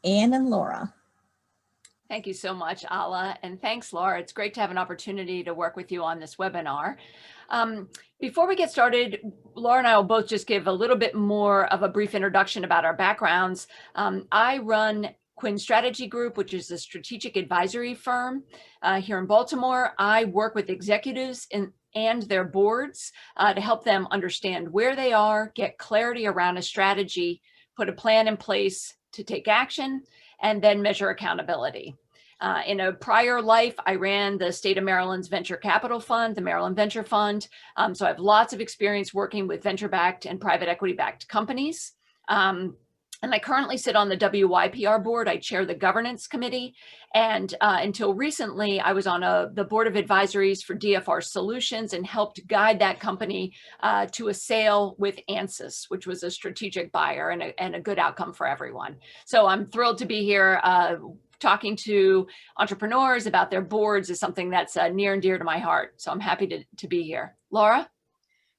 Anne and Laura. Thank you so much, Ala, and thanks, Laura. It's great to have an opportunity to work with you on this webinar. Before we get started, Laura and I will both just give a little bit more of a brief introduction about our backgrounds. I run Quinn Strategy Group, which is a strategic advisory firm here in Baltimore. I work with executives and their boards to help them understand where they are, get clarity around a strategy, put a plan in place to take action, and then measure accountability. In a prior life, I ran the state of Maryland's venture capital fund, the Maryland Venture Fund. So I have lots of experience working with venture-backed and private equity-backed companies. And I currently sit on the WYPR board. I chair the governance committee. And until recently, I was on the board of advisories for DFR Solutions and helped guide that company to a sale with ANSYS, which was a strategic buyer and a good outcome for everyone. So I'm thrilled to be here. Talking to entrepreneurs about their boards is something that's near and dear to my heart. So I'm happy to be here. Laura?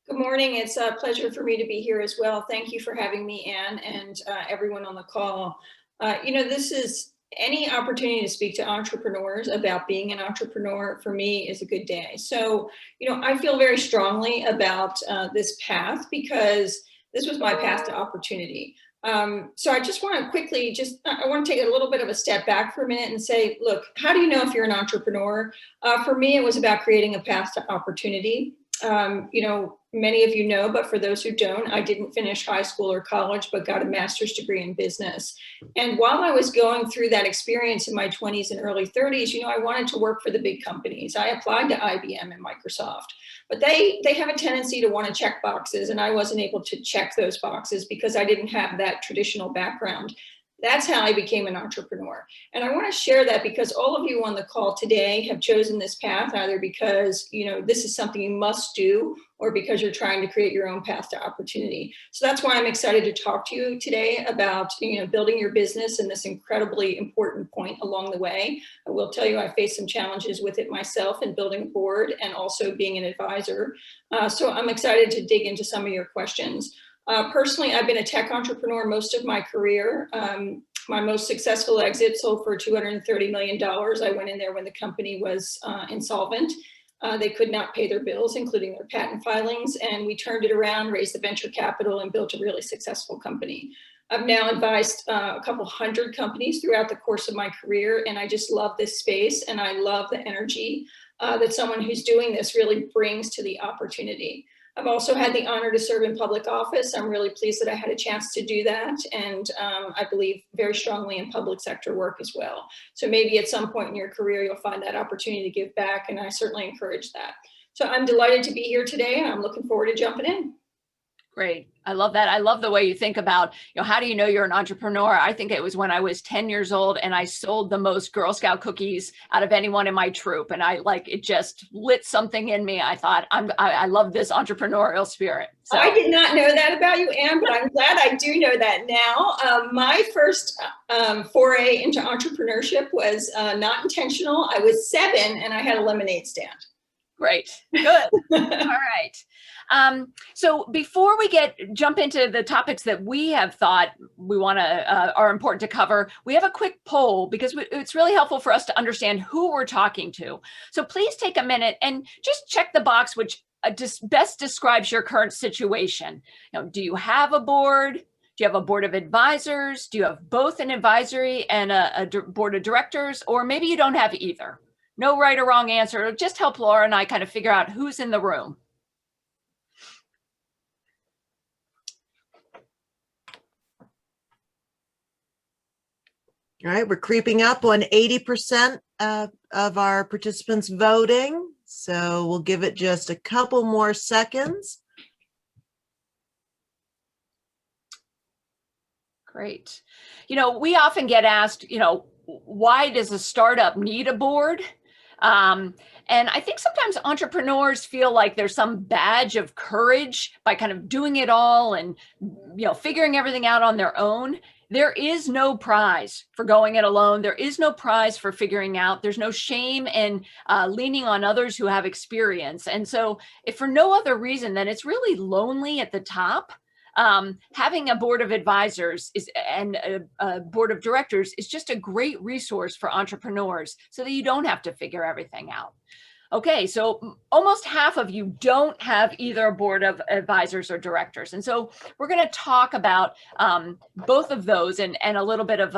Good morning. It's a pleasure for me to be here as well. Thank you for having me, Anne, and everyone on the call. This is any opportunity to speak to entrepreneurs about being an entrepreneur for me is a good day. So, I feel very strongly about this path because this was my path to opportunity. So I just want to quickly I want to take a little bit of a step back for a minute and say, look, how do you know if you're an entrepreneur? For me, it was about creating a path to opportunity. Many of you know, but for those who don't, I didn't finish high school or college, but got a master's degree in business. And while I was going through that experience in my 20s and early 30s, I wanted to work for the big companies. I applied to IBM and Microsoft, but they have a tendency to want to check boxes, and I wasn't able to check those boxes because I didn't have that traditional background. That's how I became an entrepreneur. And I want to share that because all of you on the call today have chosen this path, either because, this is something you must do or because you're trying to create your own path to opportunity. So that's why I'm excited to talk to you today about, building your business and this incredibly important point along the way. I will tell you, I faced some challenges with it myself in building a board and also being an advisor. So I'm excited to dig into some of your questions. Personally, I've been a tech entrepreneur most of my career. My most successful exit sold for $230 million. I went in there when the company was insolvent. They could not pay their bills, including their patent filings, and we turned it around, raised the venture capital, and built a really successful company. I've now advised a couple hundred companies throughout the course of my career, and I just love this space, and I love the energy that someone who's doing this really brings to the opportunity. I've also had the honor to serve in public office. I'm really pleased that I had a chance to do that. And I believe very strongly in public sector work as well. So maybe at some point in your career, you'll find that opportunity to give back. And I certainly encourage that. So I'm delighted to be here today, and I'm looking forward to jumping in. Great. I love that. I love the way you think about, how do you know you're an entrepreneur? I think it was when I was 10 years old and I sold the most Girl Scout cookies out of anyone in my troop. And it just lit something in me. I thought, I love this entrepreneurial spirit. So I did not know that about you, Anne, but I'm glad I do know that now. My first foray into entrepreneurship was not intentional. I was 7 and I had a lemonade stand. Great. Good. All right. So before we jump into the topics that we have thought we are important to cover, we have a quick poll because it's really helpful for us to understand who we're talking to. So please take a minute and just check the box which best describes your current situation. Do you have a board? Do you have a board of advisors? Do you have both an advisory and a board of directors? Or maybe you don't have either. No right or wrong answer. It'll just help Laura and I kind of figure out who's in the room. All right, we're creeping up on 80% of our participants voting. So we'll give it just a couple more seconds. Great. We often get asked, why does a startup need a board? And I think sometimes entrepreneurs feel like there's some badge of courage by kind of doing it all and, figuring everything out on their own. There is no prize for going it alone. There is no prize for figuring out. There's no shame in leaning on others who have experience. And so if for no other reason than it's really lonely at the top, Having a board of advisors and a board of directors is just a great resource for entrepreneurs so that you don't have to figure everything out. Okay, so almost half of you don't have either a board of advisors or directors. And so we're going to talk about both of those and a little bit of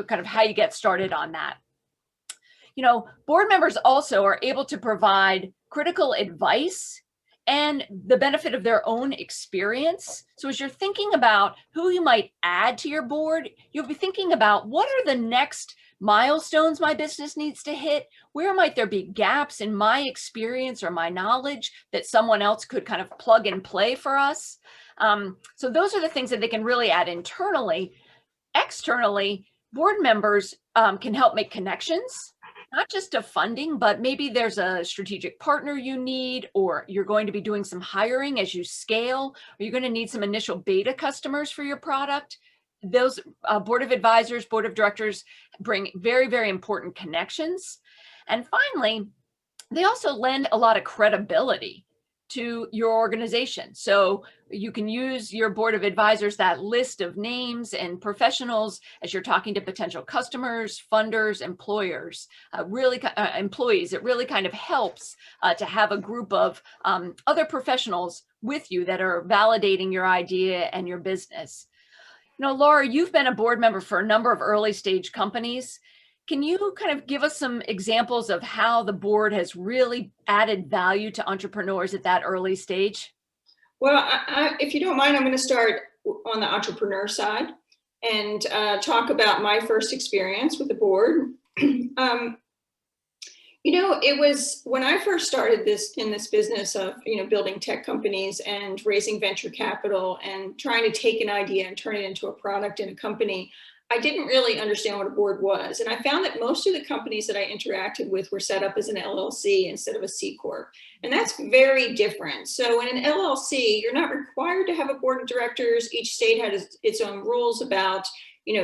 kind of how you get started on that. You know, board members also are able to provide critical advice and the benefit of their own experience. So as you're thinking about who you might add to your board, you'll be thinking about what are the next milestones my business needs to hit? Where might there be gaps in my experience or my knowledge that someone else could kind of plug and play for us? So those are the things that they can really add internally. Externally, board members can help make connections, not just to funding, but maybe there's a strategic partner you need, or you're going to be doing some hiring as you scale, or you're going to need some initial beta customers for your product. Those board of advisors, board of directors bring very, very important connections. And finally, they also lend a lot of credibility to your organization. So you can use your board of advisors, that list of names and professionals as you're talking to potential customers, funders, employers, employees. It really kind of helps to have a group of other professionals with you that are validating your idea and your business. You know, Laura, you've been a board member for a number of early stage companies. Can you kind of give us some examples of how the board has really added value to entrepreneurs at that early stage? Well, if you don't mind, I'm going to start on the entrepreneur side and talk about my first experience with the board. You know, it was when I first started in this business of, building tech companies and raising venture capital and trying to take an idea and turn it into a product in a company. I didn't really understand what a board was. And I found that most of the companies that I interacted with were set up as an LLC instead of a C Corp. And that's very different. So in an LLC, you're not required to have a board of directors. Each state has its own rules about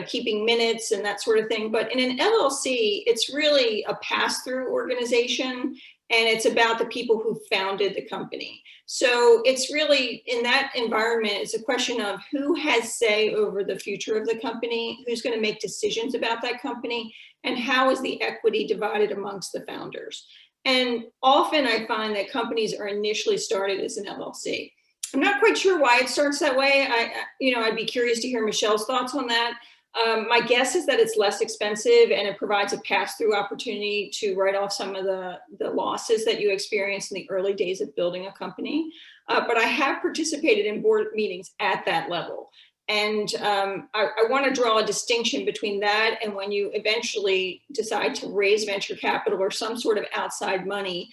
keeping minutes and that sort of thing. But in an LLC, it's really a pass-through organization, and it's about the people who founded the company. So it's really, in that environment, it's a question of who has say over the future of the company, who's going to make decisions about that company, and how is the equity divided amongst the founders. And often I find that companies are initially started as an LLC. I'm not quite sure why it starts that way. I'd be curious to hear Michelle's thoughts on that. My guess is that it's less expensive and it provides a pass-through opportunity to write off some of the losses that you experience in the early days of building a company. But I have participated in board meetings at that level. And I want to draw a distinction between that and when you eventually decide to raise venture capital or some sort of outside money.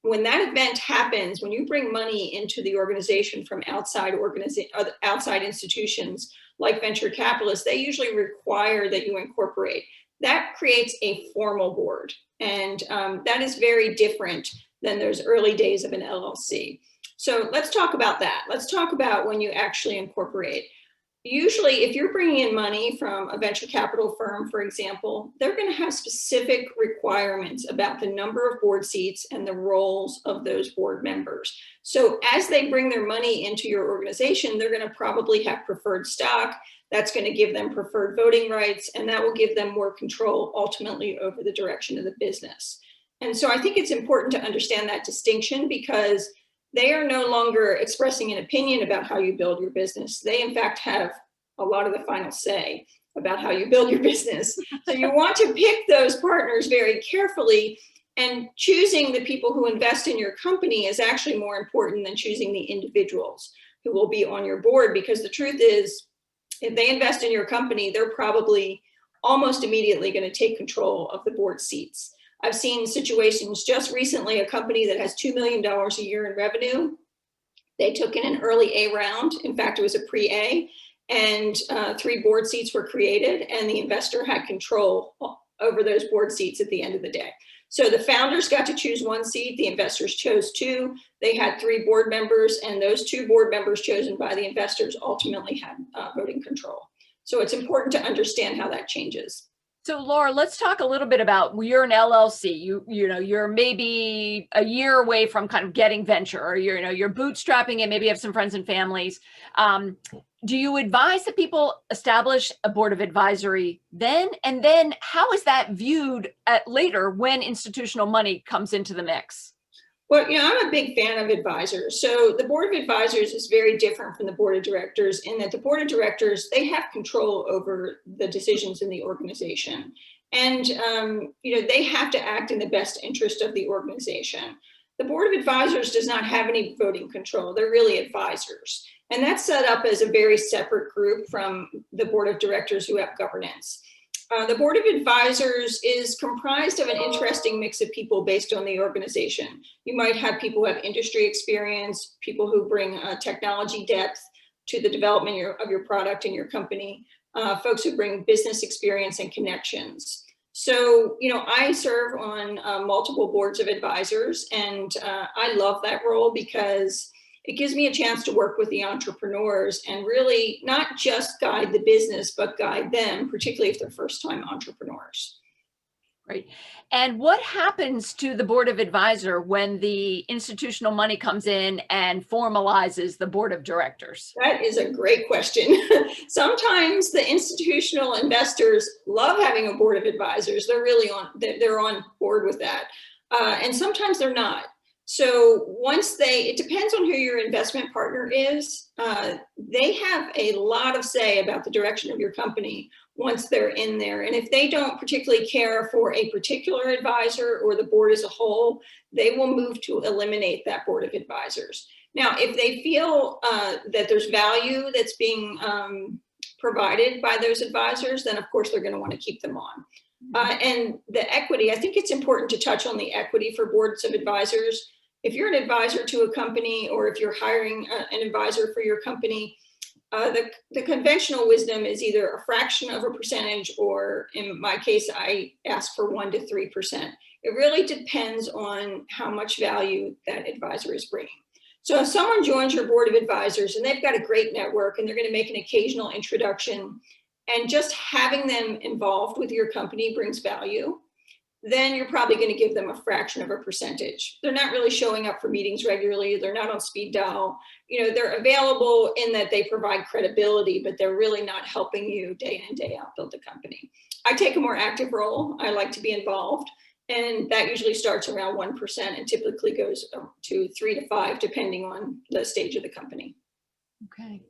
When that event happens, when you bring money into the organization from outside institutions like venture capitalists, they usually require that you incorporate. That creates a formal board. And that is very different than those early days of an LLC. So let's talk about that. Let's talk about when you actually incorporate. Usually, if you're bringing in money from a venture capital firm, for example, they're going to have specific requirements about the number of board seats and the roles of those board members. So as they bring their money into your organization, they're going to probably have preferred stock. That's going to give them preferred voting rights, and that will give them more control ultimately over the direction of the business. And so I think it's important to understand that distinction, because they are no longer expressing an opinion about how you build your business. They, in fact, have a lot of the final say about how you build your business. So you want to pick those partners very carefully, and choosing the people who invest in your company is actually more important than choosing the individuals who will be on your board, because the truth is, if they invest in your company, they're probably almost immediately going to take control of the board seats. I've seen situations just recently, a company that has $2 million a year in revenue. They took in an early A round. In fact, it was a pre-A, and 3 board seats were created, and the investor had control over those board seats at the end of the day. So the founders got to choose 1 seat. The investors chose 2. They had 3 board members, and those 2 board members chosen by the investors ultimately had voting control. So it's important to understand how that changes. So Laura, let's talk a little bit about, you're an LLC, you're maybe a year away from kind of getting venture, or you're bootstrapping it, maybe you have some friends and families. do you advise that people establish a board of advisory then? And then how is that viewed at later when institutional money comes into the mix? Well, I'm a big fan of advisors. So the board of advisors is very different from the board of directors in that the board of directors, they have control over the decisions in the organization. And, they have to act in the best interest of the organization. The board of advisors does not have any voting control. They're really advisors. And that's set up as a very separate group from the board of directors who have governance. The board of advisors is comprised of an interesting mix of people based on the organization. You might have people who have industry experience, people who bring technology depth to the development of your product and your company, folks who bring business experience and connections. So, I serve on multiple boards of advisors, and I love that role because it gives me a chance to work with the entrepreneurs and really not just guide the business, but guide them, particularly if they're first-time entrepreneurs. Right. And what happens to the board of advisor when the institutional money comes in and formalizes the board of directors? That is a great question. Sometimes the institutional investors love having a board of advisors. They're really they're on board with that. And sometimes they're not. So it depends on who your investment partner is. They have a lot of say about the direction of your company once they're in there. And if they don't particularly care for a particular advisor or the board as a whole, they will move to eliminate that board of advisors. Now, if they feel that there's value that's being provided by those advisors, then of course they're going to want to keep them on. And the equity, I think it's important to touch on the equity for boards of advisors. If you're an advisor to a company or if you're hiring an advisor for your company, the conventional wisdom is either a fraction of a percentage, or in my case, I ask for 1% to 3%. It really depends on how much value that advisor is bringing. So if someone joins your board of advisors and they've got a great network and they're going to make an occasional introduction, and just having them involved with your company brings value, then you're probably going to give them a fraction of a percentage. They're not really showing up for meetings regularly. They're not on speed dial. They're available in that they provide credibility, but they're really not helping you day in and day out build the company. I take a more active role. I like to be involved. And that usually starts around 1% and typically goes to 3 to 5, depending on the stage of the company. Okay.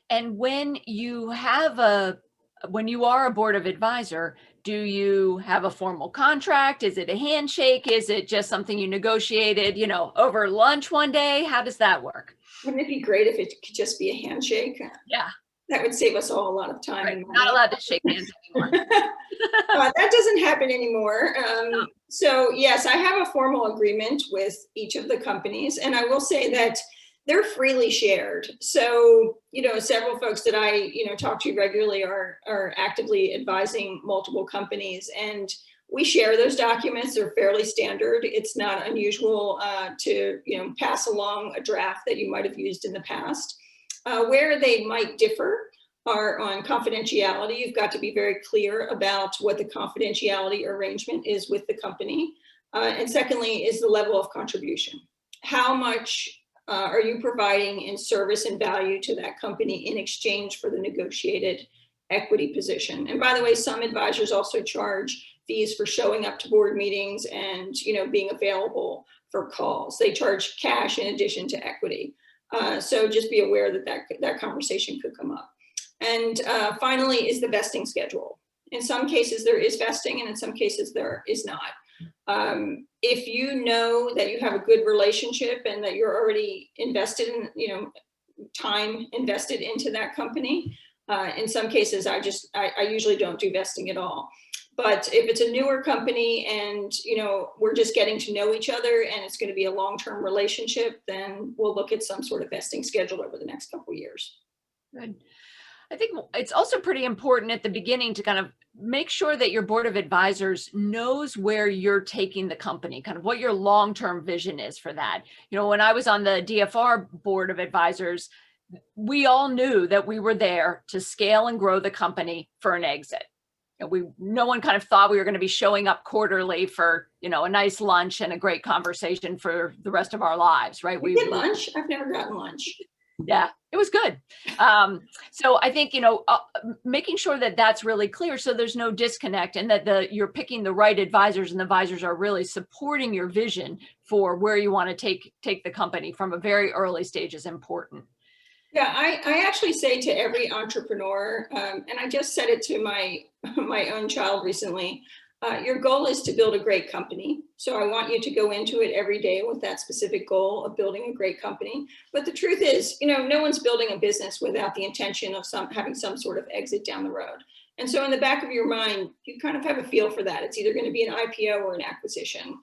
And when you are a board of advisor, do you have a formal contract? Is it a handshake? Is it just something you negotiated, over lunch one day? How does that work? Wouldn't it be great if it could just be a handshake? Yeah. That would save us all a lot of time. Right. Not allowed to shake hands anymore. That doesn't happen anymore. No. So yes, I have a formal agreement with each of the companies, and I will say that they're freely shared. So, several folks that I, talk to regularly are actively advising multiple companies, and we share those documents. They're fairly standard. It's not unusual to, pass along a draft that you might have used in the past. Where they might differ are on confidentiality. You've got to be very clear about what the confidentiality arrangement is with the company. And secondly is the level of contribution. How much are you providing in service and value to that company in exchange for the negotiated equity position? And by the way, some advisors also charge fees for showing up to board meetings and being available for calls. They charge cash in addition to equity. So just be aware that conversation could come up. And finally is the vesting schedule. In some cases there is vesting, and in some cases there is not. If you know that you have a good relationship and that you're already invested in, time invested into that company, in some cases I usually don't do vesting at all. But if it's a newer company and, we're just getting to know each other and it's going to be a long-term relationship, then we'll look at some sort of vesting schedule over the next couple of years. Good. I think it's also pretty important at the beginning to kind of make sure that your board of advisors knows where you're taking the company, kind of what your long-term vision is for that. When I was on the DFR board of advisors, we all knew that we were there to scale and grow the company for an exit. No one kind of thought we were going to be showing up quarterly for, a nice lunch and a great conversation for the rest of our lives, right? We get lunch. I've never gotten lunch. Yeah, it was good. So I think, making sure that that's really clear so there's no disconnect and that you're picking the right advisors and the advisors are really supporting your vision for where you want to take the company from a very early stage is important. Yeah, I actually say to every entrepreneur, and I just said it to my own child recently, your goal is to build a great company. So I want you to go into it every day with that specific goal of building a great company. But the truth is, no one's building a business without the intention of having some sort of exit down the road. And so in the back of your mind, you kind of have a feel for that. It's either going to be an IPO or an acquisition.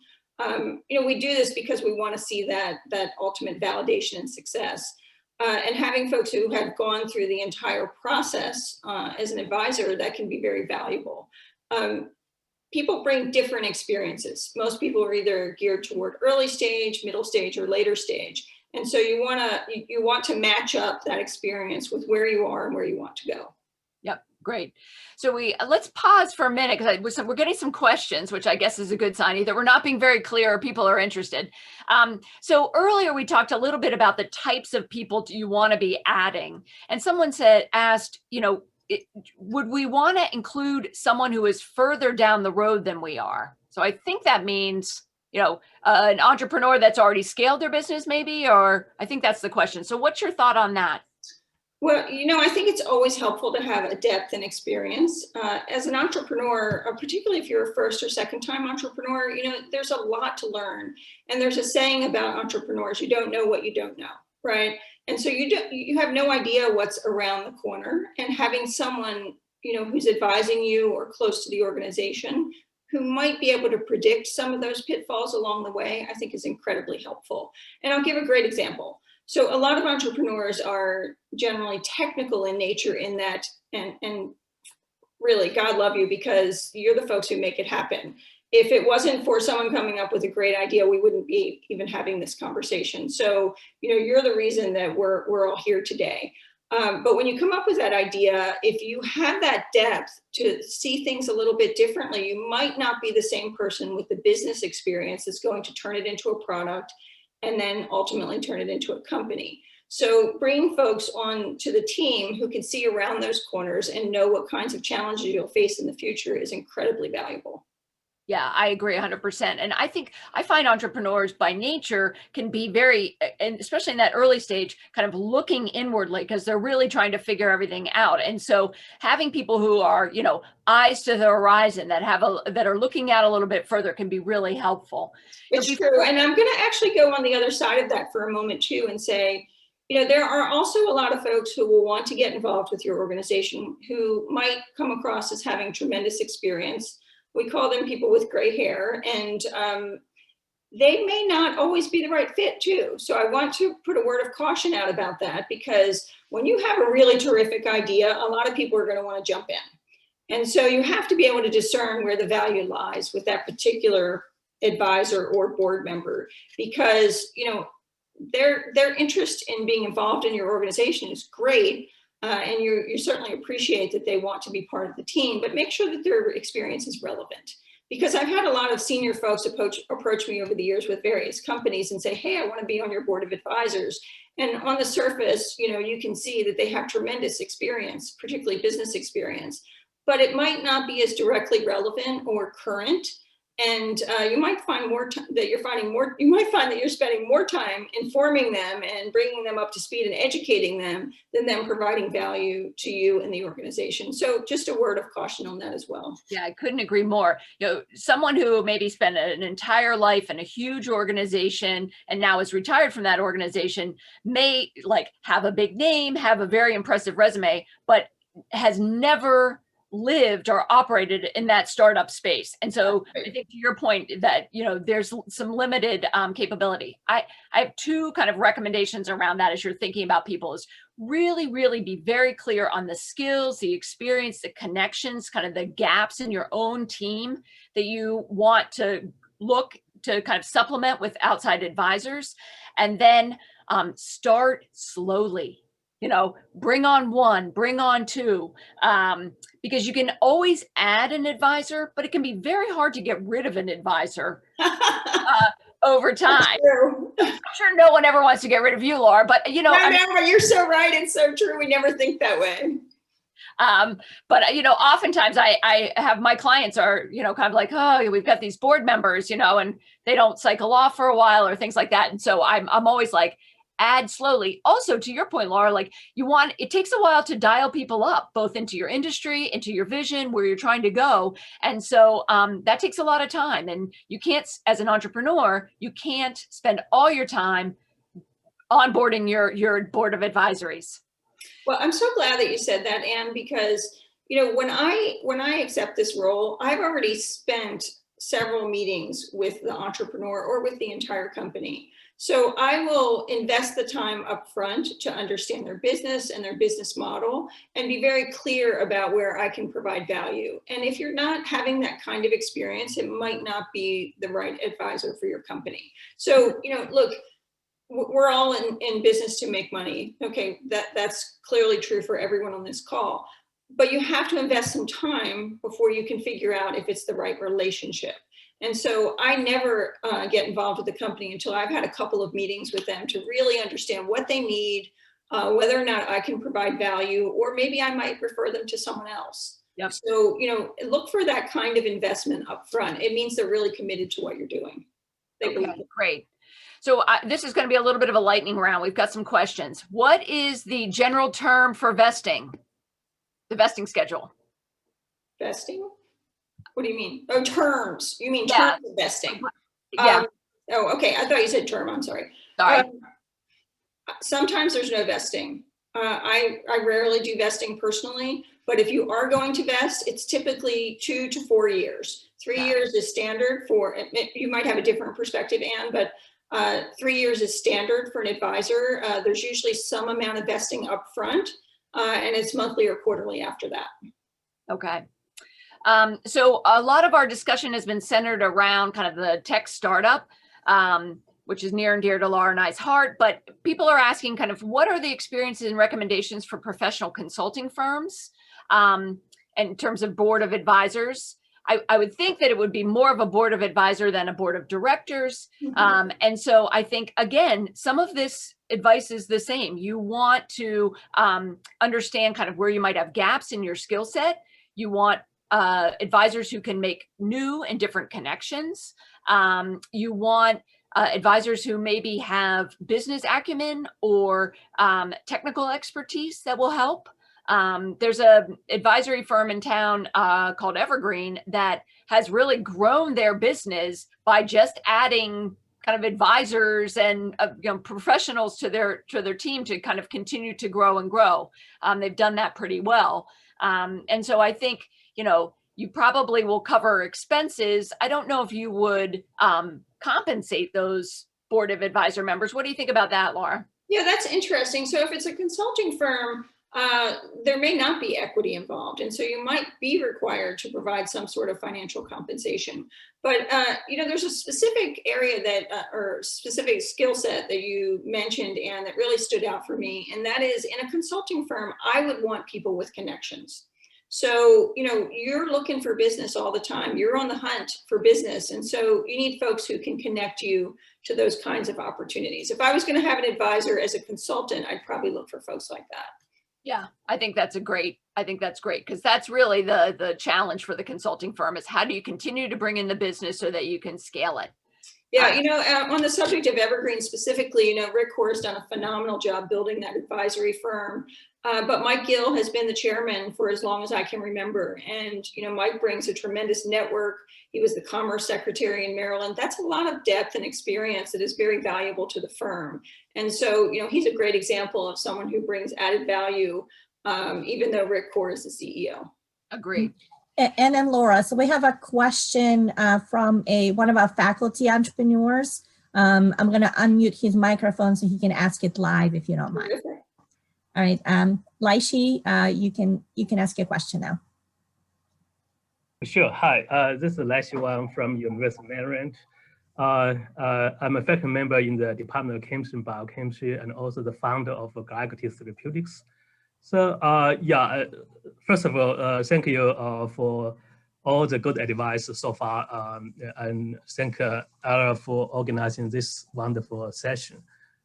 We do this because we want to see that ultimate validation and success. And having folks who have gone through the entire process as an advisor, that can be very valuable. People bring different experiences. Most people are either geared toward early stage, middle stage, or later stage. And so you want to match up that experience with where you are and where you want to go. Yep, great. So let's pause for a minute because we're getting some questions, which I guess is a good sign. Either we're not being very clear or people are interested. So earlier we talked a little bit about the types of people you want to be adding. And someone asked, would we want to include someone who is further down the road than we are? So I think that means, an entrepreneur that's already scaled their business maybe, or I think that's the question. So what's your thought on that? Well, I think it's always helpful to have a depth and experience. As an entrepreneur, particularly if you're a first or second time entrepreneur, there's a lot to learn. And there's a saying about entrepreneurs, you don't know what you don't know, right? And so you have no idea what's around the corner, and having someone, who's advising you or close to the organization who might be able to predict some of those pitfalls along the way, I think is incredibly helpful. And I'll give a great example. So a lot of entrepreneurs are generally technical in nature in that, and really, God love you because you're the folks who make it happen. If it wasn't for someone coming up with a great idea, we wouldn't be even having this conversation. So, you're the reason that we're all here today. But when you come up with that idea, if you have that depth to see things a little bit differently, you might not be the same person with the business experience that's going to turn it into a product and then ultimately turn it into a company. So bringing folks on to the team who can see around those corners and know what kinds of challenges you'll face in the future is incredibly valuable. Yeah, I agree 100%. And I find entrepreneurs by nature can be very, and especially in that early stage, kind of looking inwardly because they're really trying to figure everything out. And so having people who are, eyes to the horizon that are looking out a little bit further can be really helpful. It's true. And I'm going to actually go on the other side of that for a moment too and say, there are also a lot of folks who will want to get involved with your organization who might come across as having tremendous experience. We call them people with gray hair, and they may not always be the right fit too. So I want to put a word of caution out about that, because when you have a really terrific idea, a lot of people are going to want to jump in. And so you have to be able to discern where the value lies with that particular advisor or board member, because their interest in being involved in your organization is great. And you certainly appreciate that they want to be part of the team, but make sure that their experience is relevant. Because I've had a lot of senior folks approach me over the years with various companies and say, hey, I want to be on your board of advisors. And on the surface, you can see that they have tremendous experience, particularly business experience, but it might not be as directly relevant or current. And you might find you might find that you're spending more time informing them and bringing them up to speed and educating them than them providing value to you and the organization. So just a word of caution on that as well. Yeah, I couldn't agree more. Someone who maybe spent an entire life in a huge organization and now is retired from that organization may have a big name, have a very impressive resume, but has never lived or operated in that startup space. And so I think to your point that, there's some limited capability. I have two kind of recommendations around that as you're thinking about people is really, really be very clear on the skills, the experience, the connections, kind of the gaps in your own team that you want to look to kind of supplement with outside advisors. And then start slowly. Bring on one, bring on two, because you can always add an advisor, but it can be very hard to get rid of an advisor. over time. True. I'm sure no one ever wants to get rid of you, Laura, but you know, No, but you're so right. It's so true. We never think that way. But you know, oftentimes I have my clients are, you know, kind of like, oh, we've got these board members, you know, and they don't cycle off for a while or things like that. And so I'm always like, add slowly. Also, to your point, Laura, like it takes a while to dial people up, both into your industry, into your vision, where you're trying to go. And so that takes a lot of time. And you can't, as an entrepreneur, you can't spend all your time onboarding your board of advisories. Well, I'm so glad that you said that, Anne, because, you know, when I accept this role, I've already spent several meetings with the entrepreneur or with the entire company. So I will invest the time up front to understand their business and their business model and be very clear about where I can provide value. And if you're not having that kind of experience, it might not be the right advisor for your company. So, you know, look, we're all in business to make money. Okay, that's clearly true for everyone on this call. But you have to invest some time before you can figure out if it's the right relationship. And so I never get involved with the company until I've had a couple of meetings with them to really understand what they need, whether or not I can provide value, or maybe I might refer them to someone else. Yep. So, you know, look for that kind of investment up front. It means they're really committed to what you're doing. Okay, great. So this is going to be a little bit of a lightning round. We've got some questions. What is the general term for vesting? The vesting schedule. Vesting? What do you mean? Oh, terms. You mean Yeah. terms of vesting? Yeah. Oh, okay. I thought you said term. I'm sorry. Sorry. Sometimes there's no vesting. I rarely do vesting personally, but if you are going to vest, it's typically 2 to 4 years. 3 years is standard for, you might have a different perspective, Anne, but 3 years is standard for an advisor. There's usually some amount of vesting up front, and it's monthly or quarterly after that. Okay. So a lot of our discussion has been centered around kind of the tech startup, which is near and dear to Laura and I's heart, but people are asking kind of what are the experiences and recommendations for professional consulting firms in terms of board of advisors? I would think that it would be more of a board of advisor than a board of directors. Mm-hmm. And so I think, again, some of this advice is the same. You want to understand kind of where you might have gaps in your skill set. You want advisors who can make new and different connections. You want advisors who maybe have business acumen or technical expertise that will help. There's an advisory firm in town called Evergreen that has really grown their business by just adding kind of advisors and professionals to their team to kind of continue to grow and grow. They've done that pretty well. And so I think, you probably will cover expenses. I don't know if you would compensate those board of advisor members. What do you think about that, Laura? Yeah, that's interesting. So if it's a consulting firm, there may not be equity involved. And so you might be required to provide some sort of financial compensation. But, there's a specific area that, or specific skill set that you mentioned, and that really stood out for me. And that is, in a consulting firm, I would want people with connections. So, you're looking for business all the time. You're on the hunt for business. And so you need folks who can connect you to those kinds of opportunities. If I was going to have an advisor as a consultant, I'd probably look for folks like that. Yeah, I think that's great because that's really the challenge for the consulting firm is how do you continue to bring in the business so that you can scale it? Yeah, on the subject of Evergreen specifically, Rick Hoare has done a phenomenal job building that advisory firm. But Mike Gill has been the chairman for as long as I can remember. And, Mike brings a tremendous network. He was the Commerce Secretary in Maryland. That's a lot of depth and experience that is very valuable to the firm. And so, he's a great example of someone who brings added value, even though Rick Hoare is the CEO. Agreed. And then Laura, so we have a question from one of our faculty entrepreneurs. I'm going to unmute his microphone so he can ask it live if you don't mind. Terrific. All right, Laishi, you can ask your question now. Sure. Hi, this is Laishi Wang from University of Maryland. I'm a faculty member in the Department of Chemistry and Biochemistry, and also the founder of Glycogen Therapeutics. So, first of all, thank you for all the good advice so far, and thank Ella for organizing this wonderful session.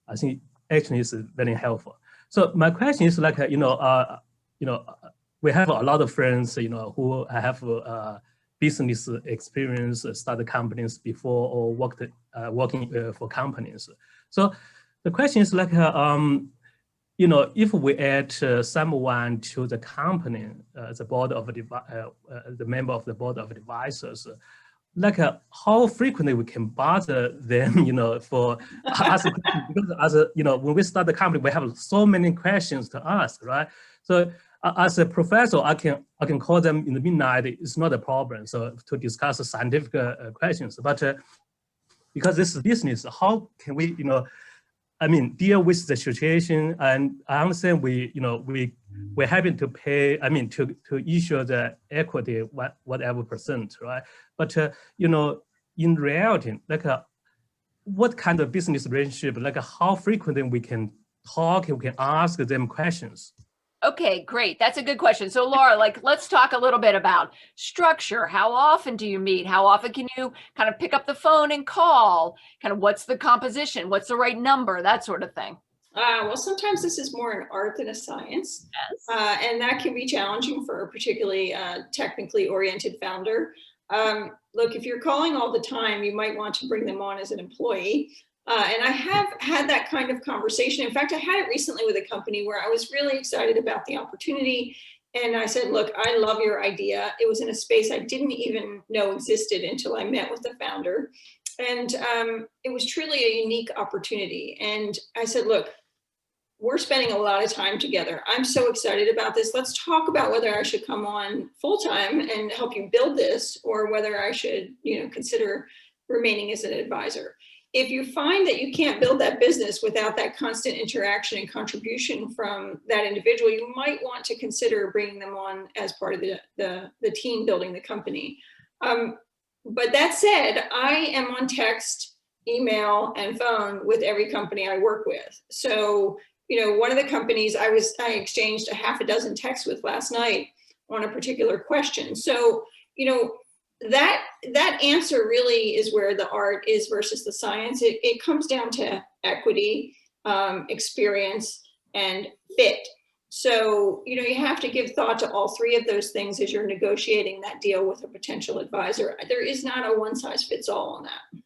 I think actually it's very helpful. So my question is like, we have a lot of friends, who have business experience, started companies before or working for companies. So the question is like, if we add someone to the company, the board of the member of the board of advisors, like how frequently we can bother them, for asking questions, because when we start the company, we have so many questions to ask, right? So as a professor, I can call them in the midnight. It's not a problem. So to discuss scientific questions, but because this is business, how can we, deal with the situation? And I understand we're having to pay, to issue the equity, whatever percent, right? But, in reality, like what kind of business relationship, like how frequently we can talk, we can ask them questions? Okay, great. That's a good question. So Laura, let's talk a little bit about structure. How often do you meet? How often can you kind of pick up the phone and call? Kind of what's the composition? What's the right number? That sort of thing. Well, sometimes this is more an art than a science. Yes. And that can be challenging for a particularly technically oriented founder. Look, if you're calling all the time, you might want to bring them on as an employee. And I have had that kind of conversation. In fact, I had it recently with a company where I was really excited about the opportunity. And I said, look, I love your idea. It was in a space I didn't even know existed until I met with the founder. And it was truly a unique opportunity. And I said, look, we're spending a lot of time together. I'm so excited about this. Let's talk about whether I should come on full-time and help you build this, or whether I should, consider remaining as an advisor. If you find that you can't build that business without that constant interaction and contribution from that individual, you might want to consider bringing them on as part of the team building the company. But that said, I am on text, email, and phone with every company I work with. So, one of the companies I exchanged a half a dozen texts with last night on a particular question. So, that answer really is where the art is versus the science. It comes down to equity, experience, and fit. So, you have to give thought to all three of those things as you're negotiating that deal with a potential advisor. There is not a one size fits all on that.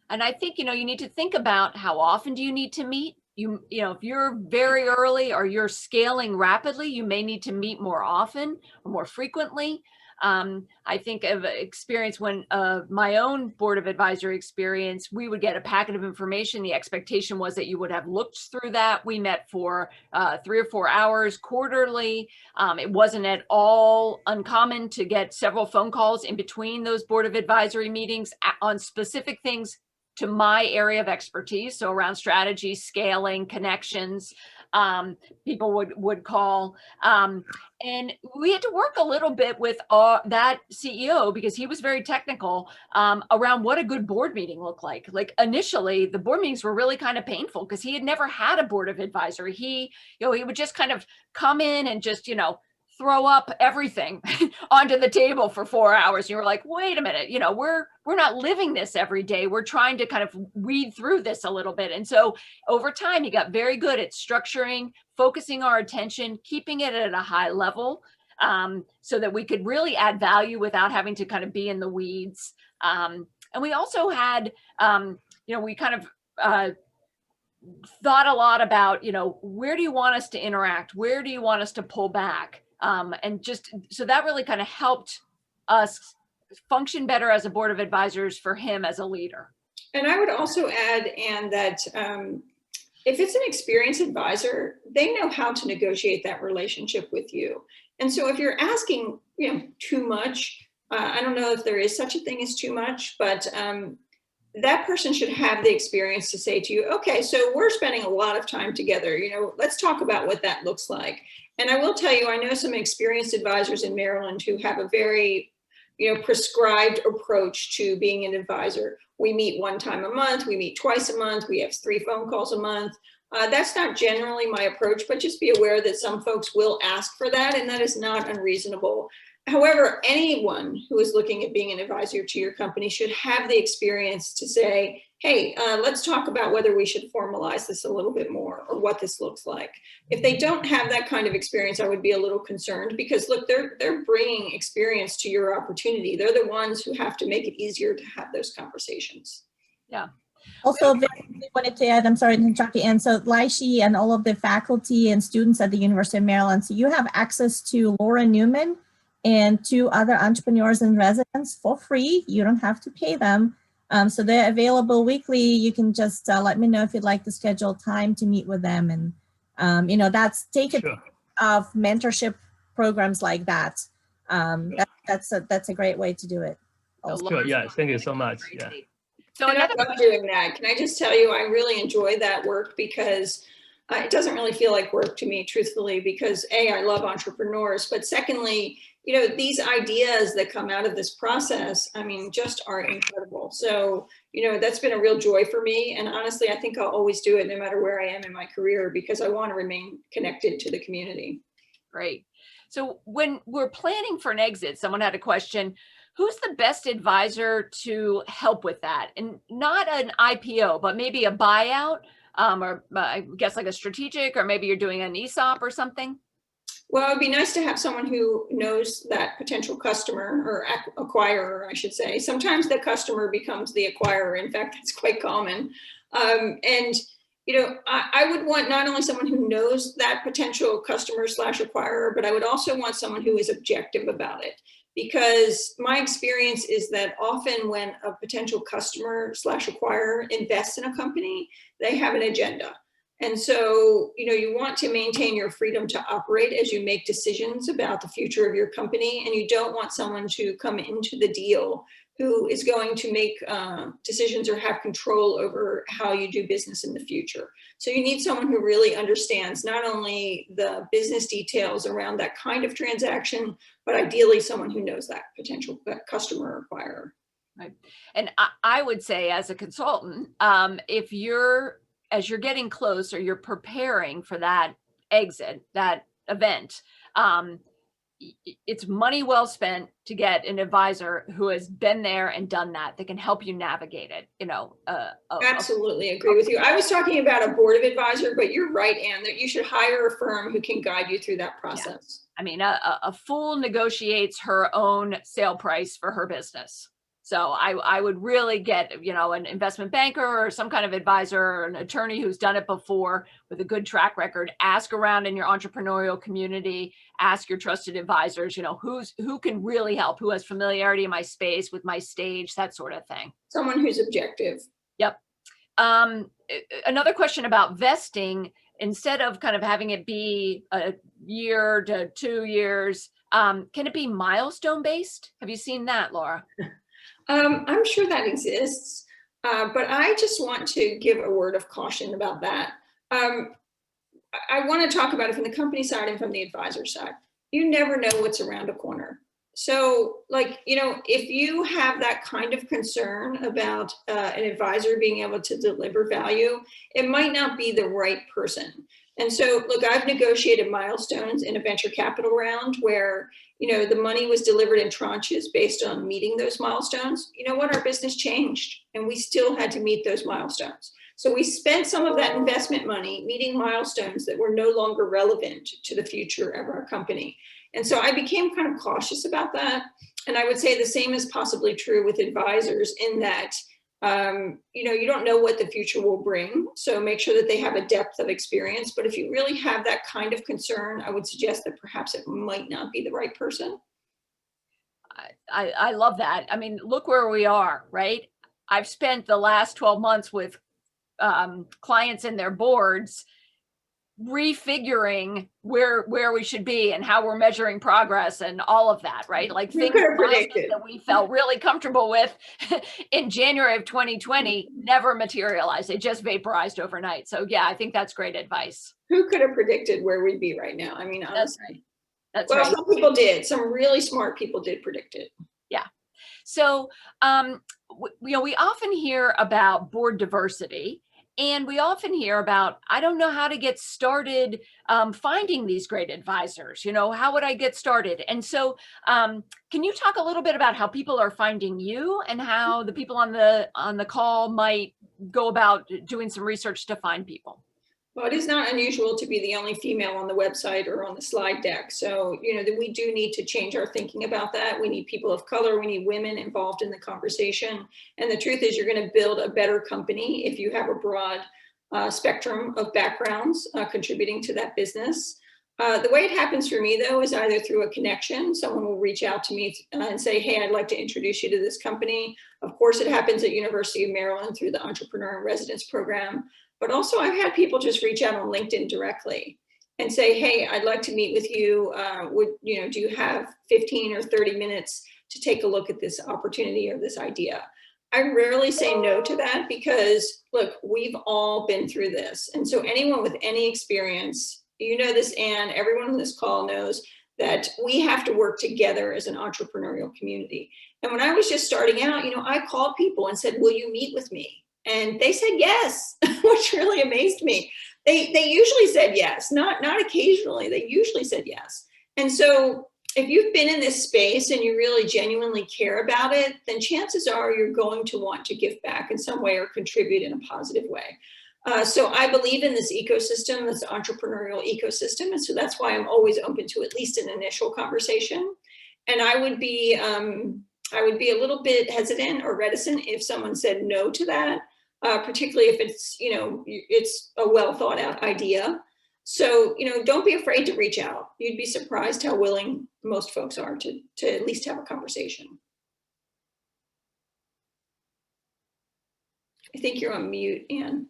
And I think, you need to think about how often do you need to meet? If you're very early or you're scaling rapidly, you may need to meet more often or more frequently. I think of experience when my own board of advisory experience, we would get a packet of information. The expectation was that you would have looked through that. We met for 3 or 4 hours quarterly. It wasn't at all uncommon to get several phone calls in between those board of advisory meetings on specific things to my area of expertise. So around strategy, scaling, connections, people would call. And we had to work a little bit with that CEO, because he was very technical, around what a good board meeting looked like. Like initially, the board meetings were really kind of painful because he had never had a board of advisory. He would just kind of come in and just, throw up everything onto the table for 4 hours. You were like, wait a minute, we're not living this every day. We're trying to kind of weed through this a little bit. And so over time, he got very good at structuring, focusing our attention, keeping it at a high level, so that we could really add value without having to kind of be in the weeds. And we also had, we kind of thought a lot about, where do you want us to interact? Where do you want us to pull back? And just so that really kind of helped us function better as a board of advisors for him as a leader. And I would also add, Anne, that if it's an experienced advisor, they know how to negotiate that relationship with you. And so if you're asking, too much, I don't know if there is such a thing as too much, but that person should have the experience to say to you, okay, so we're spending a lot of time together, let's talk about what that looks like. And I will tell you, I know some experienced advisors in Maryland who have a very, prescribed approach to being an advisor. We meet 1 time a month, we meet twice a month, we have 3 phone calls a month. That's not generally my approach, but just be aware that some folks will ask for that, and that is not unreasonable. However, anyone who is looking at being an advisor to your company should have the experience to say, hey, let's talk about whether we should formalize this a little bit more or what this looks like. If they don't have that kind of experience, I would be a little concerned because look, they're bringing experience to your opportunity. They're the ones who have to make it easier to have those conversations. Yeah. Also, I wanted to add, I'm sorry to interrupt you, Anne. So Laishi and all of the faculty and students at the University of Maryland, so you have access to Laura Neuman and 2 other entrepreneurs in residence for free. You don't have to pay them. So they're available weekly. You can just let me know if you'd like to schedule time to meet with them. And, you know, take it of mentorship programs like that. That's a great way to do it. Sure, yeah, thank you so much. Yeah. So I another love doing that. Can I just tell you, I really enjoy that work because it doesn't really feel like work to me, truthfully, because A, I love entrepreneurs, but secondly, you know, these ideas that come out of this process, I mean, just are incredible. So, you know, that's been a real joy for me. And honestly, I think I'll always do it no matter where I am in my career because I want to remain connected to the community. Great. So when we're planning for an exit, someone had a question, who's the best advisor to help with that? And not an IPO, but maybe a buyout, or I guess like a strategic, or maybe you're doing an ESOP or something? Well, it'd be nice to have someone who knows that potential customer or acquirer, I should say. Sometimes the customer becomes the acquirer. In fact, that's quite common. And, you know, I would want not only someone who knows that potential customer / acquirer, but I would also want someone who is objective about it. Because my experience is that often when a potential customer / acquirer invests in a company, they have an agenda. And so, you know, you want to maintain your freedom to operate as you make decisions about the future of your company. And you don't want someone to come into the deal who is going to make decisions or have control over how you do business in the future. So you need someone who really understands not only the business details around that kind of transaction, but ideally someone who knows that potential customer or acquirer. Right. And I would say as a consultant, as you're getting close or you're preparing for that exit, that event, it's money well spent to get an advisor who has been there and done that can help you navigate it, you know. Absolutely agree with you. I was talking about a board of advisor, but you're right, Anne, that you should hire a firm who can guide you through that process. Yeah. I mean, a fool negotiates her own sale price for her business. So I would really get, you know, an investment banker or some kind of advisor or an attorney who's done it before with a good track record. Ask around in your entrepreneurial community, ask your trusted advisors, you know, who can really help, who has familiarity in my space with my stage, that sort of thing. Someone who's objective. Yep. Another question about vesting, instead of kind of having it be a year to 2 years, can it be milestone based? Have you seen that, Laura? I'm sure that exists, but I just want to give a word of caution about that. I want to talk about it from the company side and from the advisor side. You never know what's around a corner. So, like, you know, if you have that kind of concern about an advisor being able to deliver value, it might not be the right person. And so, look, I've negotiated milestones in a venture capital round where, you know, the money was delivered in tranches based on meeting those milestones. You know what? Our business changed and we still had to meet those milestones. So we spent some of that investment money meeting milestones that were no longer relevant to the future of our company. And so I became kind of cautious about that. And I would say the same is possibly true with advisors in that, you know, you don't know what the future will bring. So make sure that they have a depth of experience. But if you really have that kind of concern, I would suggest that perhaps it might not be the right person. I love that. I mean, look where we are, right? I've spent the last 12 months with clients and their boards refiguring where we should be and how we're measuring progress and all of that, right? Like things that we felt really comfortable with in January of 2020 never materialized. They just vaporized overnight. So yeah, I think that's great advice. Who could have predicted where we'd be right now? I mean, honestly. That's right. Some people did. Some really smart people did predict it. Yeah. So, you know, we often hear about board diversity. And we often hear about, I don't know how to get started finding these great advisors. You know, how would I get started? And so can you talk a little bit about how people are finding you and how the people on the call might go about doing some research to find people? Well, it is not unusual to be the only female on the website or on the slide deck. So, you know, that we do need to change our thinking about that. We need people of color. We need women involved in the conversation. And the truth is, you're going to build a better company if you have a broad spectrum of backgrounds contributing to that business. The way it happens for me, though, is either through a connection. Someone will reach out to me and say, hey, I'd like to introduce you to this company. Of course, it happens at University of Maryland through the Entrepreneur in Residence program. But also I've had people just reach out on LinkedIn directly and say, hey, I'd like to meet with you. Do you have 15 or 30 minutes to take a look at this opportunity or this idea? I rarely say no to that because, look, we've all been through this. And so anyone with any experience, you know this, Anne, everyone on this call knows that we have to work together as an entrepreneurial community. And when I was just starting out, you know, I called people and said, will you meet with me? And they said yes, which really amazed me. They usually said yes, not occasionally. They usually said yes. And so if you've been in this space and you really genuinely care about it, then chances are you're going to want to give back in some way or contribute in a positive way. So I believe in this ecosystem, this entrepreneurial ecosystem. And so that's why I'm always open to at least an initial conversation. And I would be a little bit hesitant or reticent if someone said no to that, particularly if it's, you know, it's a well thought out idea. So, you know, don't be afraid to reach out. You'd be surprised how willing most folks are to at least have a conversation. I think you're on mute, Anne.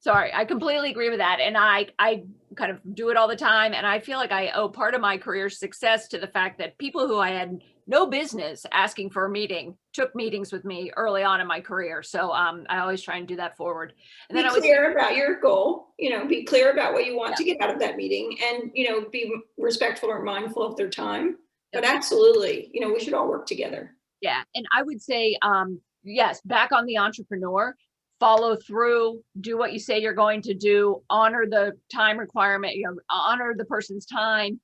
Sorry, I completely agree with that. And I kind of do it all the time. And I feel like I owe part of my career success to the fact that people who I had no business asking for a meeting took meetings with me early on in my career. So I always try and do that forward. And then be clear about your goal, you know, be clear about what you want to get out of that meeting and, you know, be respectful or mindful of their time. But absolutely, you know, we should all work together. Yeah. And I would say, yes, back on the entrepreneur. Follow through, do what you say you're going to do, honor the time requirement, you know, honor the person's time.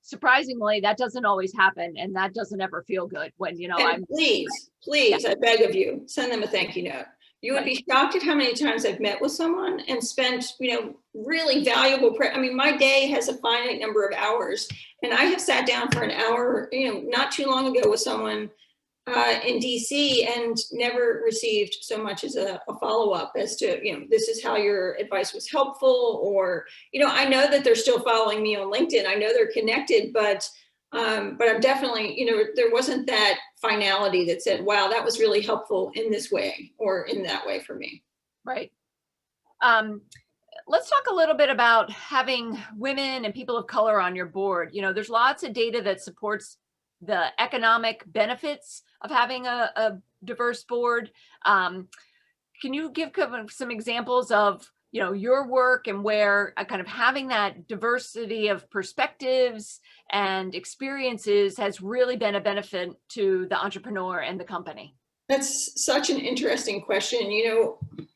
Surprisingly, that doesn't always happen. And that doesn't ever feel good when, you know, please, I beg of you, send them a thank you note. You would be shocked at how many times I've met with someone and spent, you know, really valuable, I mean, my day has a finite number of hours and I have sat down for an hour, you know, not too long ago with someone in DC and never received so much as a follow-up as to, you know, this is how your advice was helpful, or, you know, I know that they're still following me on LinkedIn. I know they're connected, but I'm definitely, you know, there wasn't that finality that said, wow, that was really helpful in this way or in that way for me. Right. Let's talk a little bit about having women and people of color on your board. You know, there's lots of data that supports the economic benefits of having a diverse board. Can you give some examples of, you know, your work and where kind of having that diversity of perspectives and experiences has really been a benefit to the entrepreneur and the company? That's such an interesting question. You know,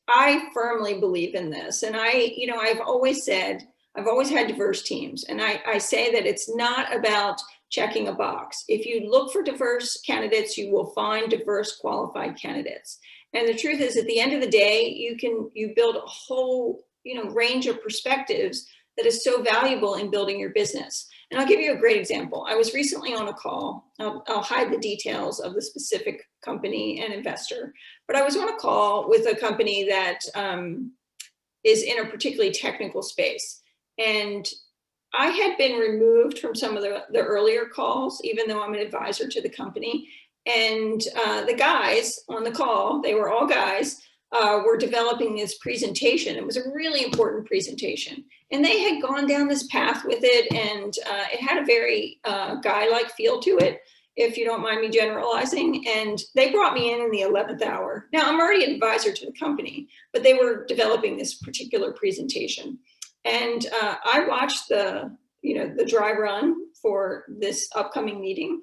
I firmly believe in this. And I've always said, I've always had diverse teams. And I say that it's not about checking a box. If you look for diverse candidates, you will find diverse qualified candidates. And the truth is, at the end of the day, you build a whole, you know, range of perspectives that is so valuable in building your business. And I'll give you a great example. I was recently on a call. I'll hide the details of the specific company and investor, but I was on a call with a company that is in a particularly technical space. And I had been removed from some of the earlier calls, even though I'm an advisor to the company. And the guys on the call, they were all guys, were developing this presentation. It was a really important presentation. And they had gone down this path with it, and it had a very guy-like feel to it, if you don't mind me generalizing. And they brought me in the 11th hour. Now, I'm already an advisor to the company, but they were developing this particular presentation. And I watched the dry run for this upcoming meeting.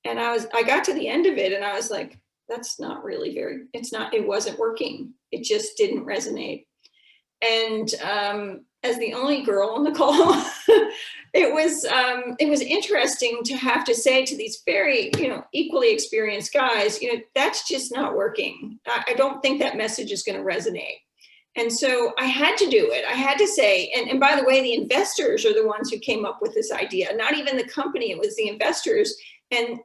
And I got to the end of it and I was like, that's not really it wasn't working. It just didn't resonate. And as the only girl on the call, it was interesting to have to say to these very, equally experienced guys, that's just not working. I don't think that message is going to resonate. And so I had to do it. I had to say, and by the way, the investors are the ones who came up with this idea, not even the company, it was the investors. And,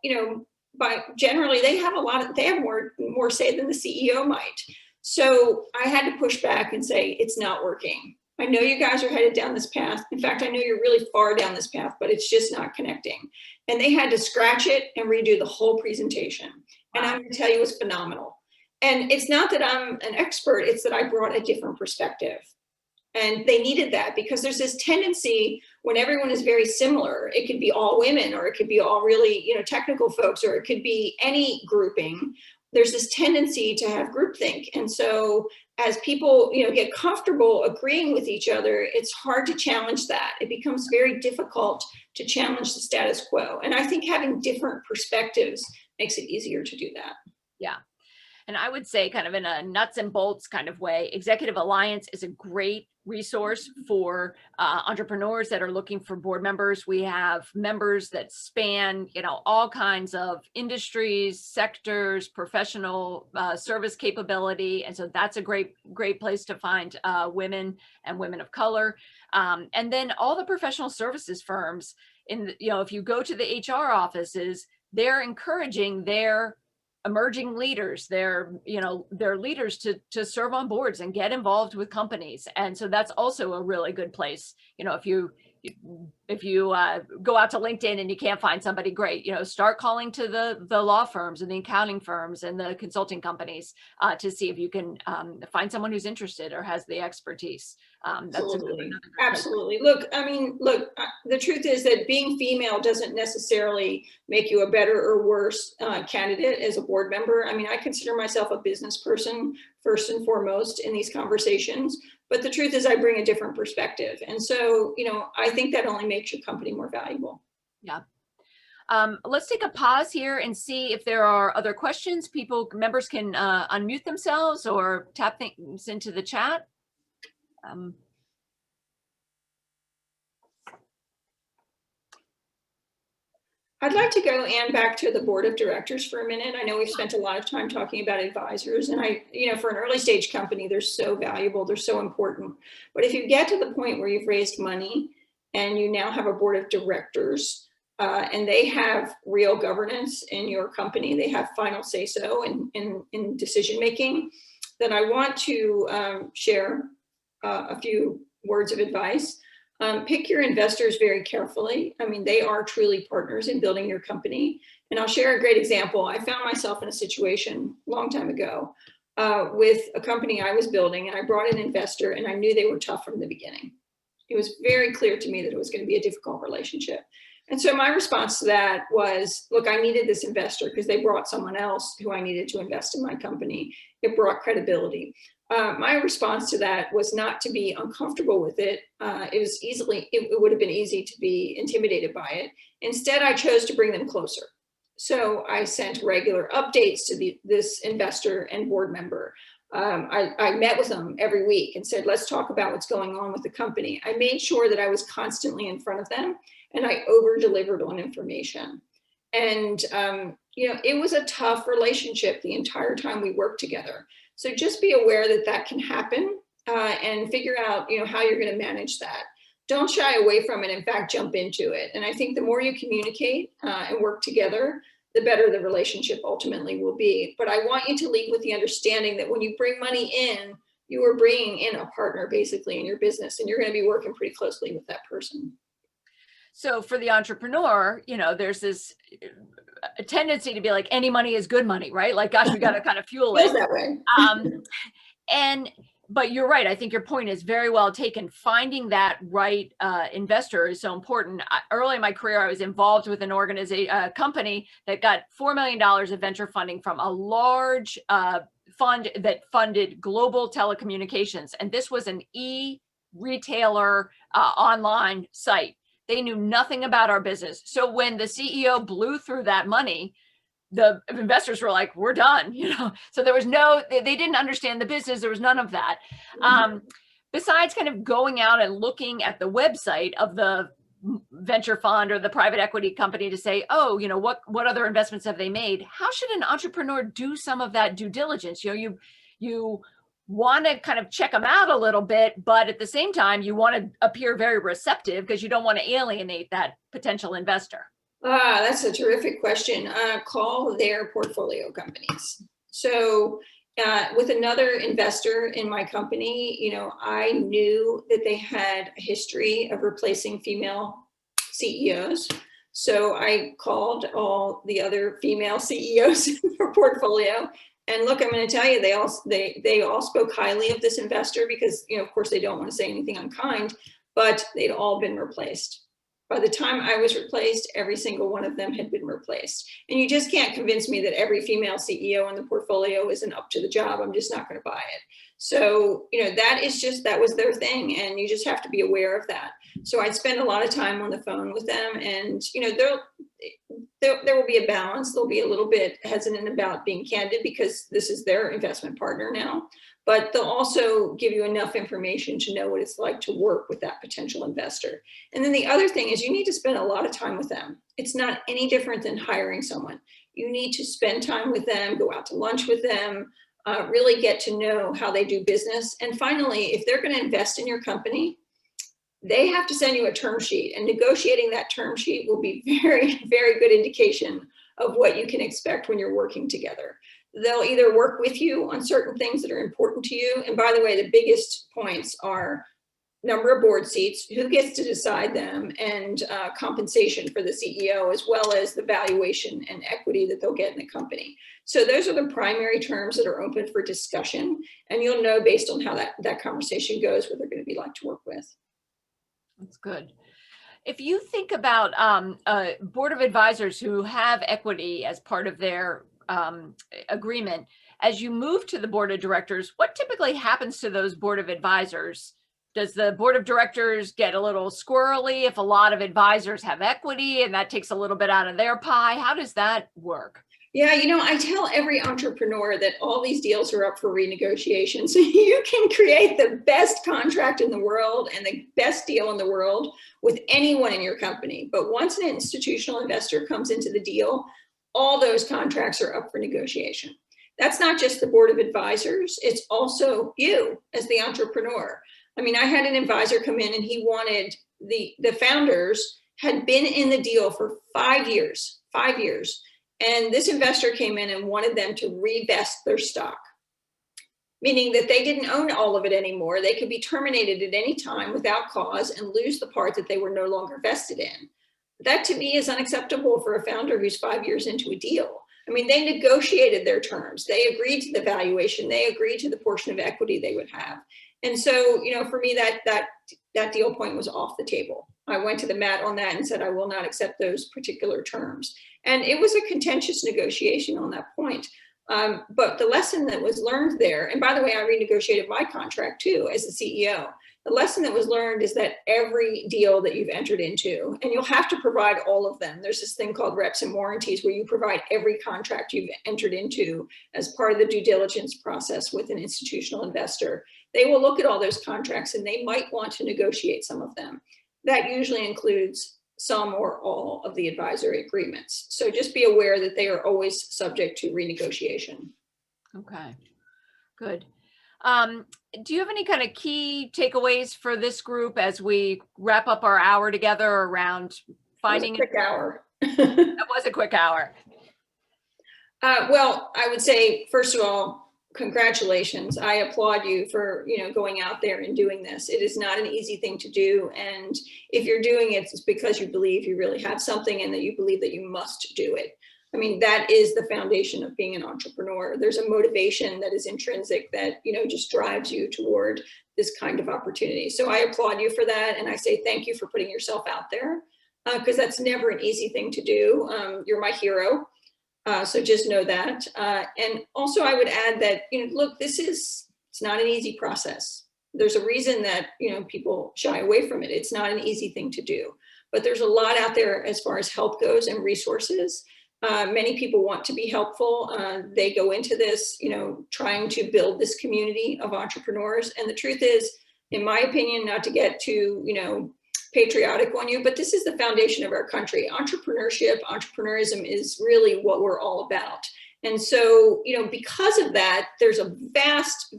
generally they have more say than the CEO might. So I had to push back and say, it's not working. I know you guys are headed down this path. In fact, I know you're really far down this path, but it's just not connecting. And they had to scratch it and redo the whole presentation. And I'm going to tell you, it was phenomenal. And it's not that I'm an expert, it's that I brought a different perspective. And they needed that because there's this tendency when everyone is very similar, it could be all women, or it could be all really, technical folks, or it could be any grouping. There's this tendency to have groupthink. And so as people, get comfortable agreeing with each other, it's hard to challenge that. It becomes very difficult to challenge the status quo. And I think having different perspectives makes it easier to do that. Yeah. And I would say, kind of in a nuts and bolts kind of way, Executive Alliance is a great resource for entrepreneurs that are looking for board members. We have members that span, all kinds of industries, sectors, professional service capability. And so that's a great place to find women and women of color. And then all the professional services firms, if you go to the HR offices, they're encouraging their emerging leaders, their leaders to serve on boards and get involved with companies. And so that's also a really good place. If you go out to LinkedIn and you can't find somebody great, start calling to the law firms and the accounting firms and the consulting companies to see if you can find someone who's interested or has the expertise. Absolutely. Absolutely. Look, the truth is that being female doesn't necessarily make you a better or worse candidate as a board member. I consider myself a business person first and foremost in these conversations, but the truth is I bring a different perspective. And so, I think that only makes your company more valuable. Yeah. Let's take a pause here and see if there are other questions. Members can unmute themselves or tap things into the chat. I'd like to go, Anne, back to the board of directors for a minute. I know we've spent a lot of time talking about advisors, and for an early stage company, they're so valuable, they're so important. But if you get to the point where you've raised money and you now have a board of directors and they have real governance in your company, they have final say-so in decision-making, then I want to share a few words of advice. Pick your investors very carefully. They are truly partners in building your company. And I'll share a great example. I found myself in a situation a long time ago with a company I was building, and I brought an investor, and I knew they were tough from the beginning. It was very clear to me that it was going to be a difficult relationship. And so my response to that was, look, I needed this investor because they brought someone else who I needed to invest in my company. It brought credibility. My response to that was not to be uncomfortable with it. It would have been easy to be intimidated by it. Instead, I chose to bring them closer. So I sent regular updates to this investor and board member. I met with them every week and said, let's talk about what's going on with the company. I made sure that I was constantly in front of them, and I over-delivered on information. And, it was a tough relationship the entire time we worked together. So just be aware that that can happen and figure out, how you're going to manage that. Don't shy away from it. In fact, jump into it. And I think the more you communicate and work together, the better the relationship ultimately will be. But I want you to lead with the understanding that when you bring money in, you are bringing in a partner basically in your business, and you're going to be working pretty closely with that person. So for the entrepreneur, there's this a tendency to be like, any money is good money, right? Like, gosh, we got to kind of fuel it. That way. But you're right. I think your point is very well taken. Finding that right investor is so important. Early in my career, I was involved with an company that got $4 million of venture funding from a large fund that funded global telecommunications. And this was an e-retailer online site. They knew nothing about our business. So when the CEO blew through that money, the investors were like, we're done, So there was they didn't understand the business. There was none of that. Besides kind of going out and looking at the website of the venture fund or the private equity company to say, oh, what other investments have they made? How should an entrepreneur do some of that due diligence? You want to kind of check them out a little bit, but at the same time, you want to appear very receptive because you don't want to alienate that potential investor. That's a terrific question. Call their portfolio companies. So with another investor in my company, I knew that they had a history of replacing female CEOs. So I called all the other female CEOs in their portfolio. And look, I'm going to tell you, they all spoke highly of this investor because, of course, they don't want to say anything unkind, but they'd all been replaced. By the time I was replaced, every single one of them had been replaced. And you just can't convince me that every female CEO in the portfolio isn't up to the job. I'm just not going to buy it. So, that was their thing. And you just have to be aware of that. So I'd spend a lot of time on the phone with them, and, there will be a balance. They'll be a little bit hesitant about being candid because this is their investment partner now, but they'll also give you enough information to know what it's like to work with that potential investor. And then the other thing is you need to spend a lot of time with them. It's not any different than hiring someone. You need to spend time with them, go out to lunch with them, really get to know how they do business. And finally, if they're going to invest in your company, they have to send you a term sheet, and negotiating that term sheet will be very, very good indication of what you can expect when you're working together. They'll either work with you on certain things that are important to you. And by the way, the biggest points are number of board seats, who gets to decide them, and compensation for the CEO, as well as the valuation and equity that they'll get in the company. So those are the primary terms that are open for discussion. And you'll know based on how that conversation goes, what they're going to be like to work with. That's good. If you think about a board of advisors who have equity as part of their agreement, as you move to the board of directors, what typically happens to those board of advisors? Does the board of directors get a little squirrely if a lot of advisors have equity and that takes a little bit out of their pie? How does that work? Yeah, I tell every entrepreneur that all these deals are up for renegotiation. So you can create the best contract in the world and the best deal in the world with anyone in your company. But once an institutional investor comes into the deal, all those contracts are up for negotiation. That's not just the board of advisors. It's also you as the entrepreneur. I mean, I had an advisor come in and he wanted the founders had been in the deal for 5 years. And this investor came in and wanted them to revest their stock, meaning that they didn't own all of it anymore. They could be terminated at any time without cause and lose the part that they were no longer vested in. That to me is unacceptable for a founder who's 5 years into a deal. I mean, they negotiated their terms. They agreed to the valuation. They agreed to the portion of equity they would have. And so, for me, that deal point was off the table. I went to the mat on that and said, I will not accept those particular terms. And it was a contentious negotiation on that point. But the lesson that was learned there, and by the way, I renegotiated my contract too as the CEO. The lesson that was learned is that every deal that you've entered into, and you'll have to provide all of them. There's this thing called reps and warranties where you provide every contract you've entered into as part of the due diligence process with an institutional investor. They will look at all those contracts and they might want to negotiate some of them. That usually includes some or all of the advisory agreements. So just be aware that they are always subject to renegotiation. Okay, good. Do you have any kind of key takeaways for this group as we wrap up our hour together around finding a quick hour? That was a quick hour. Well, I would say, first of all, congratulations. I applaud you for, going out there and doing this. It is not an easy thing to do. And if you're doing it, it's because you believe you really have something and that you believe that you must do it. I mean, that is the foundation of being an entrepreneur. There's a motivation that is intrinsic that, just drives you toward this kind of opportunity. So I applaud you for that. And I say, thank you for putting yourself out there because that's never an easy thing to do. You're my hero. So just know that. And also I would add that, look, it's not an easy process. There's a reason that, people shy away from it. It's not an easy thing to do, but there's a lot out there as far as help goes and resources Many people want to be helpful. They go into this, trying to build this community of entrepreneurs. And the truth is, in my opinion, not to get too, patriotic on you, but this is the foundation of our country. Entrepreneurship, entrepreneurism is really what we're all about. And so, because of that, there's a vast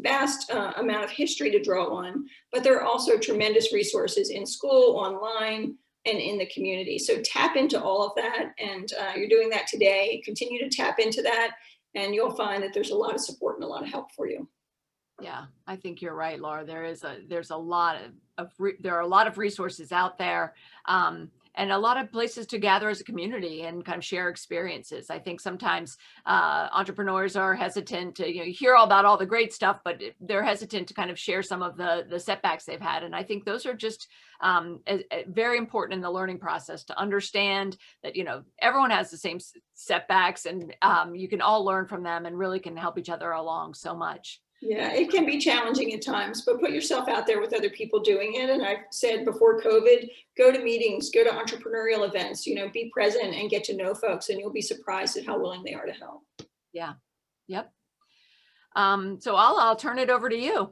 amount of history to draw on, but there are also tremendous resources in school, online, and in the community. So tap into all of that. And you're doing that today. Continue to tap into that. And you'll find that there's a lot of support and a lot of help for you. Yeah, I think you're right, Laura. There are a lot of resources out there, and a lot of places to gather as a community and kind of share experiences. I think sometimes entrepreneurs are hesitant to, hear all about all the great stuff, but they're hesitant to kind of share some of the setbacks they've had. And I think those are just very important in the learning process, to understand that, everyone has the same setbacks, and you can all learn from them and really can help each other along so much. Yeah, it can be challenging at times, but put yourself out there with other people doing it. And I've said before COVID, go to meetings, go to entrepreneurial events, be present and get to know folks, and you'll be surprised at how willing they are to help. Yeah. Yep. So I'll turn it over to you.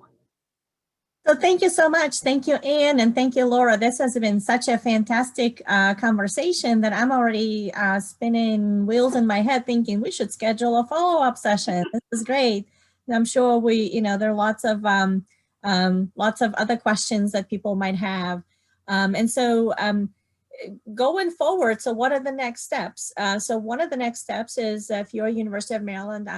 So thank you so much. Thank you, Anne, and thank you, Laura. This has been such a fantastic conversation that I'm already spinning wheels in my head thinking we should schedule a follow-up session. This is great. I'm sure there are lots of other questions that people might have. And so going forward, so what are the next steps? So one of the next steps is if you're a University of Maryland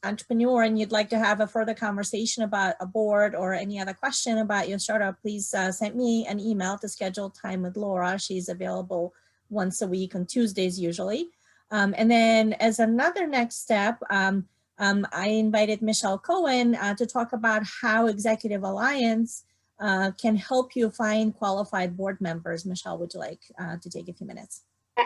entrepreneur and you'd like to have a further conversation about a board or any other question about your startup, please send me an email to schedule time with Laura. She's available once a week on Tuesdays usually. And then as another next step, I invited Michele Cohen to talk about how Executive Alliance can help you find qualified board members. Michele, would you like to take a few minutes?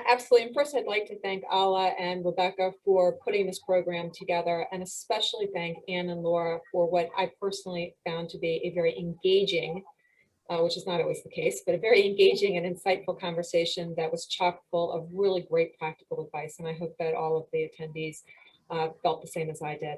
Absolutely. And first, I'd like to thank Alla and Rebecca for putting this program together, and especially thank Anne and Laura for what I personally found to be a very engaging, which is not always the case, but a very engaging and insightful conversation that was chock full of really great practical advice. And I hope that all of the attendees felt the same as I did.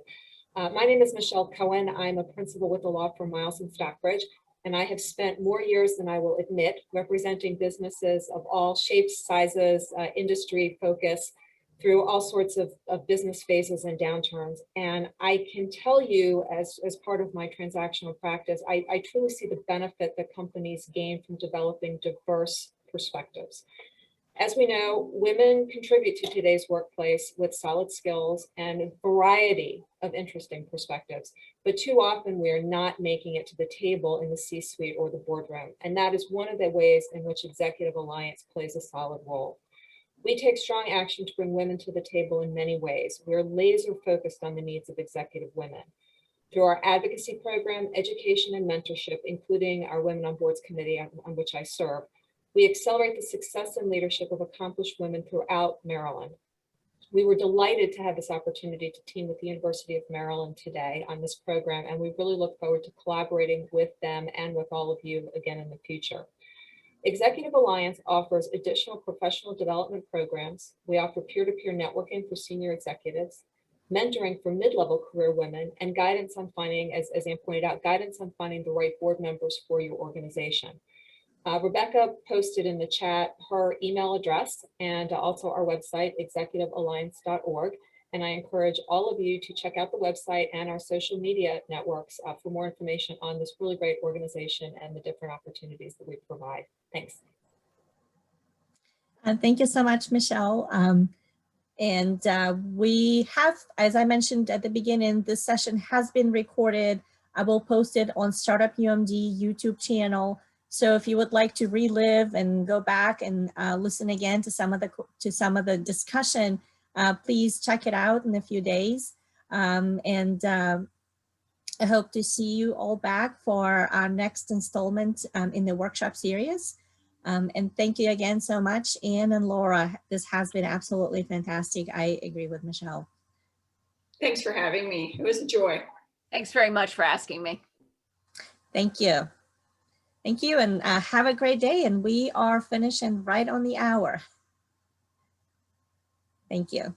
My name is Michele Cohen. I'm a principal with the law firm Miles and Stockbridge, and I have spent more years than I will admit representing businesses of all shapes, sizes, industry focus through all sorts of business phases and downturns. And I can tell you, as part of my transactional practice, I truly see the benefit that companies gain from developing diverse perspectives. As we know, women contribute to today's workplace with solid skills and a variety of interesting perspectives, but too often we are not making it to the table in the C-suite or the boardroom. And that is one of the ways in which Executive Alliance plays a solid role. We take strong action to bring women to the table in many ways. We're laser focused on the needs of executive women. Through our advocacy program, education and mentorship, including our Women on Boards Committee on which I serve, we accelerate the success and leadership of accomplished women throughout Maryland. We were delighted to have this opportunity to team with the University of Maryland today on this program, and we really look forward to collaborating with them and with all of you again in the future. Executive Alliance offers additional professional development programs. We offer peer-to-peer networking for senior executives, mentoring for mid-level career women, and guidance on finding, as Anne pointed out, guidance on finding the right board members for your organization. Rebecca posted in the chat her email address and also our website, executivealliance.org. And I encourage all of you to check out the website and our social media networks for more information on this really great organization and the different opportunities that we provide. Thanks. Thank you so much, Michele. We have, as I mentioned at the beginning, this session has been recorded. I will post it on Startup UMD YouTube channel. So if you would like to relive and go back and listen again to some of the discussion, please check it out in a few days. I hope to see you all back for our next installment in the workshop series. And thank you again so much, Anne and Laura. This has been absolutely fantastic. I agree with Michele. Thanks for having me. It was a joy. Thanks very much for asking me. Thank you. Thank you, and have a great day. And we are finishing right on the hour. Thank you.